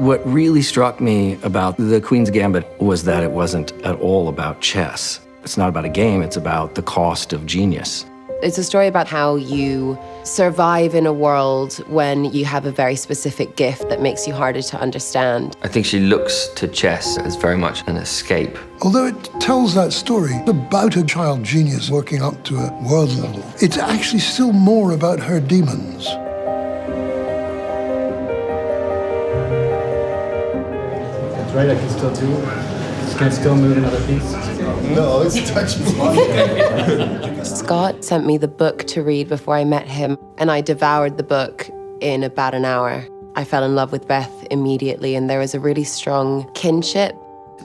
What really struck me about The Queen's Gambit was that it wasn't at all about chess. It's not about a game, it's about the cost of genius. It's a story about how you survive in a world when you have a very specific gift that makes you harder to understand. I think she looks to chess as very much an escape. Although it tells that story about a child genius working up to a world level, it's actually still more about her demons. That's right, I can still do it. Can I still move another piece? No, it's touch me. Scott sent me the book to read before I met him, and I devoured the book in about an hour. I fell in love with Beth immediately, and there was a really strong kinship.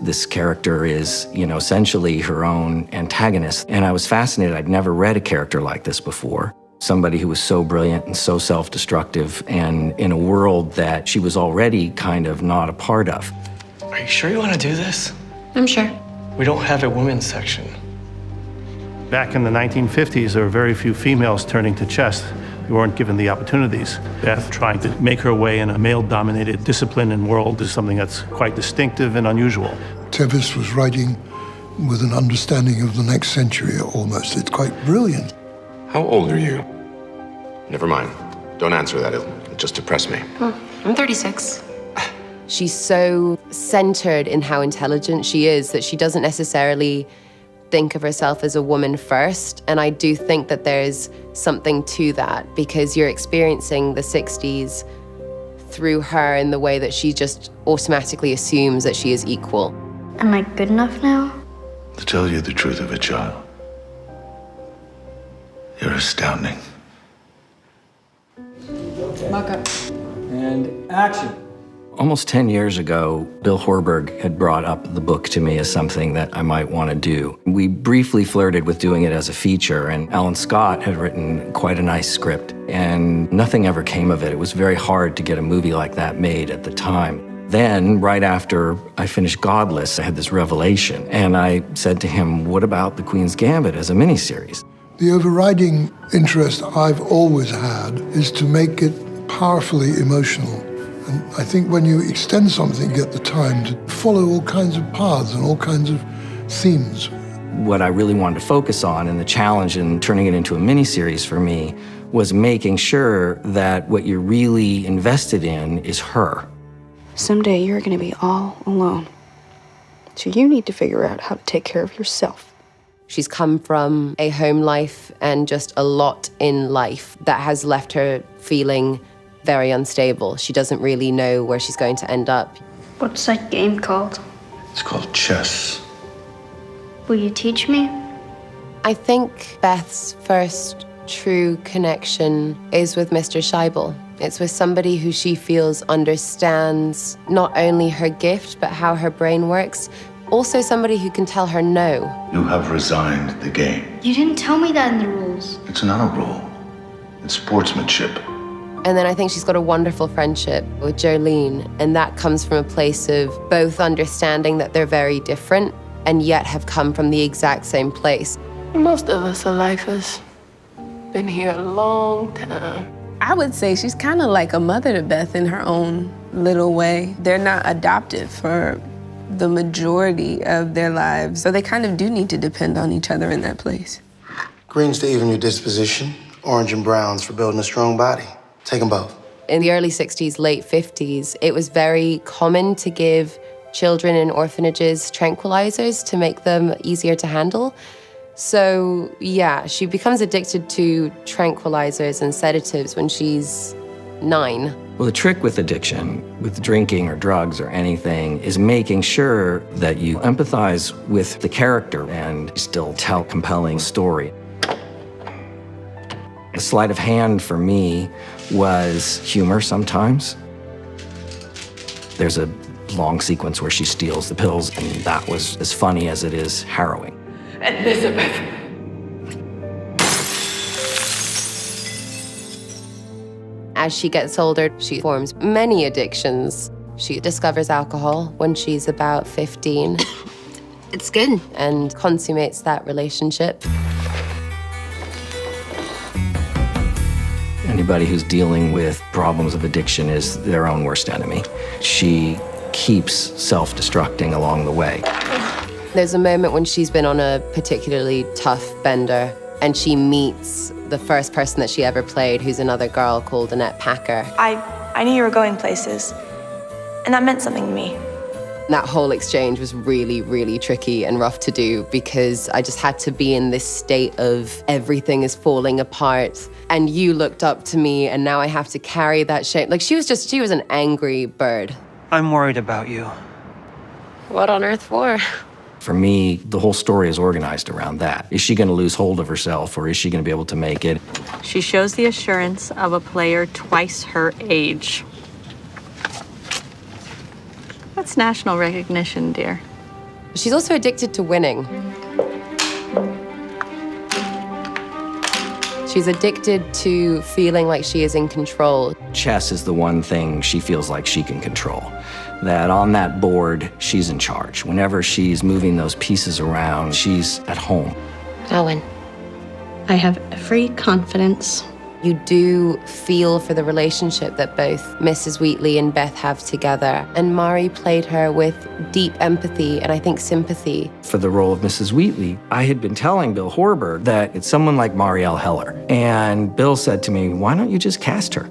This character is, essentially her own antagonist, and I was fascinated. I'd never read a character like this before. Somebody who was so brilliant and so self-destructive, and in a world that she was already kind of not a part of. Are you sure you want to do this? I'm sure. We don't have a women's section. Back in the 1950s, there were very few females turning to chess who weren't given the opportunities. Beth trying to make her way in a male-dominated discipline and world is something that's quite distinctive and unusual. Tevis was writing with an understanding of the next century almost. It's quite brilliant. How old are you? Never mind. Don't answer that. It'll just depress me. I'm 36. She's so centered in how intelligent she is that she doesn't necessarily think of herself as a woman first. And I do think that there's something to that because you're experiencing the 60s through her in the way that she just automatically assumes that she is equal. Am I good enough now? To tell you the truth of it, child, you're astounding. Mock up. And action. Almost 10 years ago, Bill Horberg had brought up the book to me as something that I might want to do. We briefly flirted with doing it as a feature, and Alan Scott had written quite a nice script, and nothing ever came of it. It was very hard to get a movie like that made at the time. Then, right after I finished Godless, I had this revelation, and I said to him, what about The Queen's Gambit as a miniseries? The overriding interest I've always had is to make it powerfully emotional. And I think when you extend something, you get the time to follow all kinds of paths and all kinds of themes. What I really wanted to focus on, and the challenge in turning it into a miniseries for me, was making sure that what you're really invested in is her. Someday you're going to be all alone. So you need to figure out how to take care of yourself. She's come from a home life and just a lot in life that has left her feeling very unstable. She doesn't really know where she's going to end up. What's that game called? It's called chess. Will you teach me? I think Beth's first true connection is with Mr. Scheibel. It's with somebody who she feels understands not only her gift, but how her brain works. Also somebody who can tell her no. You have resigned the game. You didn't tell me that in the rules. It's not a rule. It's sportsmanship. And then I think she's got a wonderful friendship with Jolene, and that comes from a place of both understanding that they're very different and yet have come from the exact same place. Most of us are lifers. Been here a long time. I would say she's kind of like a mother to Beth in her own little way. They're not adopted for the majority of their lives, so they kind of do need to depend on each other in that place. Greens to even your disposition, orange and browns for building a strong body. Take them both. In the early 60s, late 50s, it was very common to give children in orphanages tranquilizers to make them easier to handle. So yeah, she becomes addicted to tranquilizers and sedatives when she's 9. Well, the trick with addiction, with drinking or drugs or anything, is making sure that you empathize with the character and still tell a compelling story. The sleight of hand for me was humor sometimes. There's a long sequence where she steals the pills, and that was as funny as it is harrowing. Elizabeth. As she gets older, she forms many addictions. She discovers alcohol when she's about 15. It's good. And consummates that relationship. And everybody who's dealing with problems of addiction is their own worst enemy. She keeps self-destructing along the way. There's a moment when she's been on a particularly tough bender and she meets the first person that she ever played, who's another girl called Annette Packer. I knew you were going places, and that meant something to me. That whole exchange was really, really tricky and rough to do because I just had to be in this state of everything is falling apart. And you looked up to me and now I have to carry that shame. Like she was an angry bird. I'm worried about you. What on earth for? For me, the whole story is organized around that. Is she going to lose hold of herself or is she going to be able to make it? She shows the assurance of a player twice her age. That's national recognition, dear. She's also addicted to winning. She's addicted to feeling like she is in control. Chess is the one thing she feels like she can control. That on that board, she's in charge. Whenever she's moving those pieces around, she's at home. Owen, I have every confidence. You do feel for the relationship that both Mrs. Wheatley and Beth have together. And Mari played her with deep empathy and I think sympathy. For the role of Mrs. Wheatley, I had been telling Bill Horberg that it's someone like Marielle Heller. And Bill said to me, why don't you just cast her?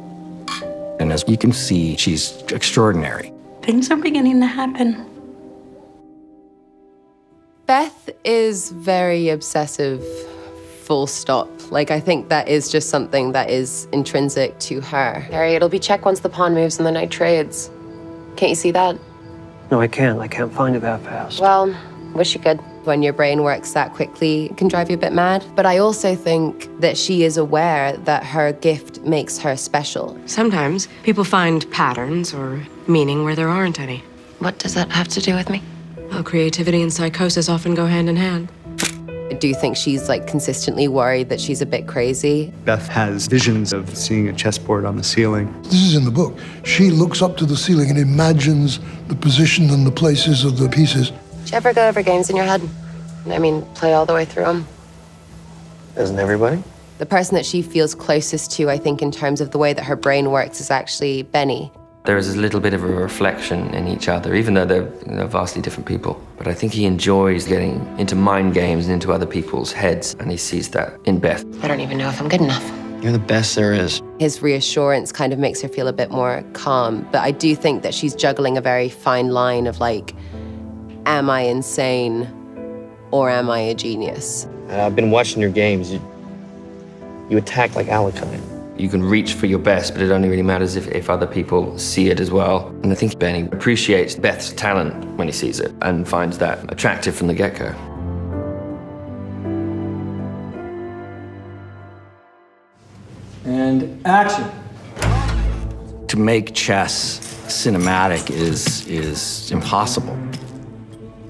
And as you can see, she's extraordinary. Things are beginning to happen. Beth is very obsessive, full stop. Like, I think that is just something that is intrinsic to her. Harry, it'll be check once the pawn moves and the knight trades. Can't you see that? No, I can't. I can't find it that fast. Well, wish you could. When your brain works that quickly, it can drive you a bit mad. But I also think that she is aware that her gift makes her special. Sometimes people find patterns or meaning where there aren't any. What does that have to do with me? Well, creativity and psychosis often go hand in hand. I do think she's like consistently worried that she's a bit crazy. Beth has visions of seeing a chessboard on the ceiling. This is in the book. She looks up to the ceiling and imagines the position and the places of the pieces. Do you ever go over games in your head? I mean, play all the way through them? Doesn't everybody? The person that she feels closest to, I think, in terms of the way that her brain works is actually Benny. There is a little bit of a reflection in each other, even though they're vastly different people. But I think he enjoys getting into mind games and into other people's heads, and he sees that in Beth. I don't even know if I'm good enough. You're the best there is. His reassurance kind of makes her feel a bit more calm, but I do think that she's juggling a very fine line of like, am I insane or am I a genius? I've been watching your games. You attack like Allan. You can reach for your best, but it only really matters if other people see it as well. And I think Benny appreciates Beth's talent when he sees it and finds that attractive from the get-go. And action. To make chess cinematic is impossible.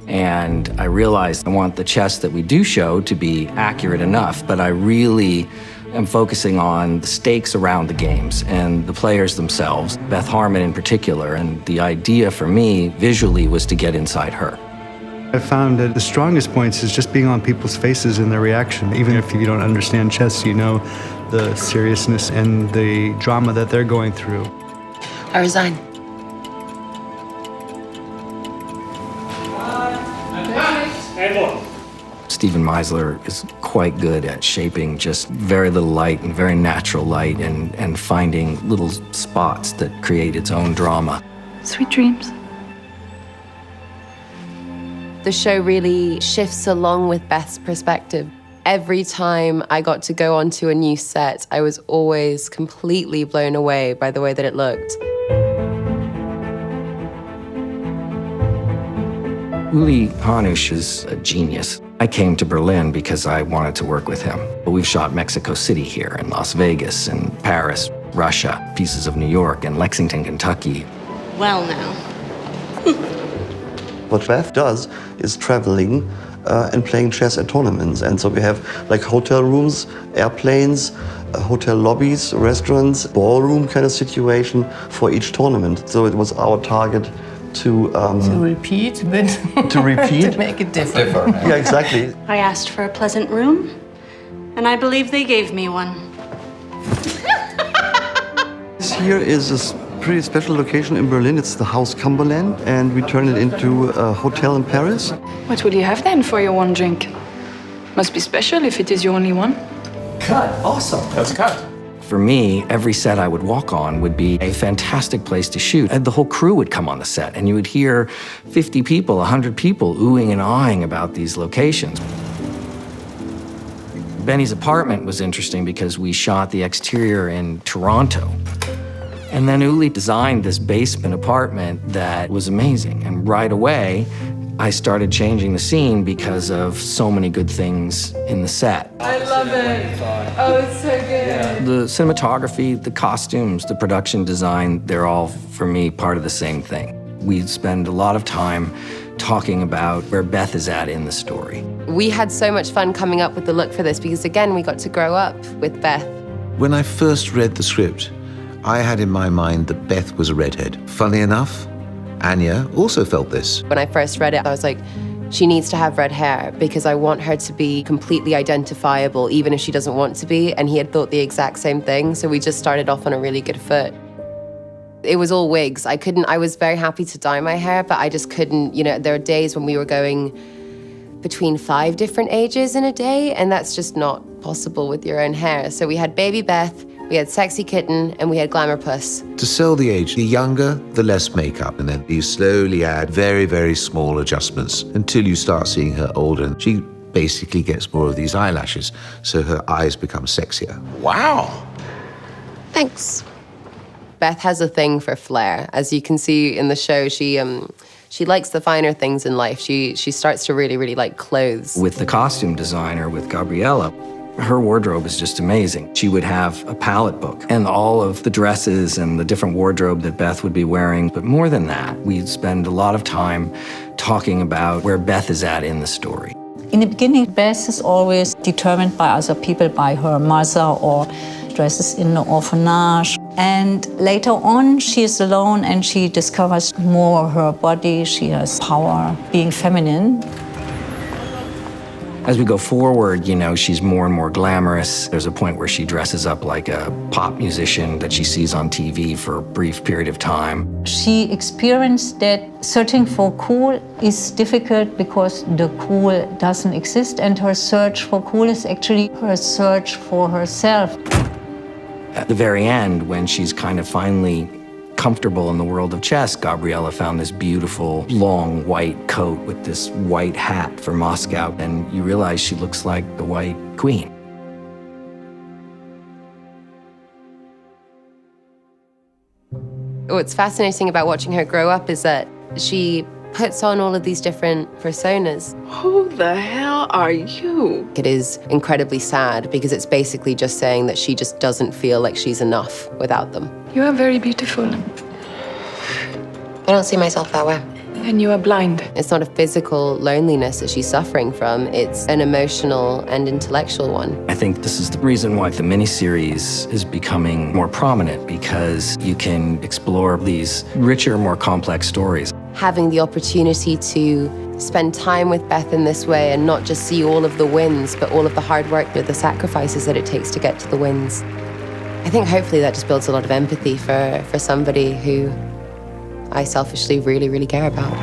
And I realized I want the chess that we do show to be accurate enough, but I really am focusing on the stakes around the games and the players themselves, Beth Harmon in particular, and the idea for me visually was to get inside her. I found that the strongest points is just being on people's faces and their reaction. Even if you don't understand chess, you know the seriousness and the drama that they're going through. I resign. Stephen Meisler is quite good at shaping just very little light and very natural light and finding little spots that create its own drama. Sweet dreams. The show really shifts along with Beth's perspective. Every time I got to go onto a new set, I was always completely blown away by the way that it looked. Uli Hanush is a genius. I came to Berlin because I wanted to work with him. But we've shot Mexico City here, and Las Vegas, and Paris, Russia, pieces of New York, and Lexington, Kentucky. Well now. What Beth does is traveling and playing chess at tournaments. And so we have like hotel rooms, airplanes, hotel lobbies, restaurants, ballroom kind of situation for each tournament. So it was our target to repeat, but to repeat. to make it different. Yeah, exactly. I asked for a pleasant room, and I believe they gave me one. here is a pretty special location in Berlin. It's the House Cumberland, and we turn it into a hotel in Paris. What will you have then for your one drink? Must be special if it is your only one. Cut. Awesome. That's a cut. For me, every set I would walk on would be a fantastic place to shoot. And the whole crew would come on the set, and you would hear 50 people, 100 people oohing and aahing about these locations. Benny's apartment was interesting because we shot the exterior in Toronto. And then Uli designed this basement apartment that was amazing. And right away, I started changing the scene because of so many good things in the set. I love it. Oh, it's so good. The cinematography, the costumes, the production design, they're all, for me, part of the same thing. We spend a lot of time talking about where Beth is at in the story. We had so much fun coming up with the look for this because, again, we got to grow up with Beth. When I first read the script, I had in my mind that Beth was a redhead. Funny enough, Anya also felt this. When I first read it, I was like, she needs to have red hair because I want her to be completely identifiable, even if she doesn't want to be. And he had thought the exact same thing. So we just started off on a really good foot. It was all wigs. I was very happy to dye my hair, but I just couldn't, there are days when we were going between 5 different ages in a day, and that's just not possible with your own hair. So we had Baby Beth, we had Sexy Kitten, and we had Glamour Puss. To sell the age, the younger, the less makeup, and then you slowly add very, very small adjustments until you start seeing her older, and she basically gets more of these eyelashes, so her eyes become sexier. Wow. Thanks. Beth has a thing for flair. As you can see in the show, she likes the finer things in life. She starts to really, really like clothes. With the costume designer, with Gabriella, her wardrobe is just amazing. She would have a palette book and all of the dresses and the different wardrobe that Beth would be wearing. But more than that, we'd spend a lot of time talking about where Beth is at in the story. In the beginning, Beth is always determined by other people, by her mother or dresses in the orphanage. And later on, she is alone and she discovers more her body. She has power, being feminine. As we go forward, she's more and more glamorous. There's a point where she dresses up like a pop musician that she sees on TV for a brief period of time. She experienced that searching for cool is difficult because the cool doesn't exist, and her search for cool is actually her search for herself. At the very end, when she's kind of finally comfortable in the world of chess, Gabriella found this beautiful, long white coat with this white hat for Moscow, and you realize she looks like the White Queen. What's fascinating about watching her grow up is that she puts on all of these different personas. Who the hell are you? It is incredibly sad because it's basically just saying that she just doesn't feel like she's enough without them. You are very beautiful. I don't see myself that way. And you are blind. It's not a physical loneliness that she's suffering from, it's an emotional and intellectual one. I think this is the reason why the miniseries is becoming more prominent, because you can explore these richer, more complex stories. Having the opportunity to spend time with Beth in this way and not just see all of the wins, but all of the hard work, the sacrifices that it takes to get to the wins. I think hopefully that just builds a lot of empathy for somebody who I selfishly really, really care about.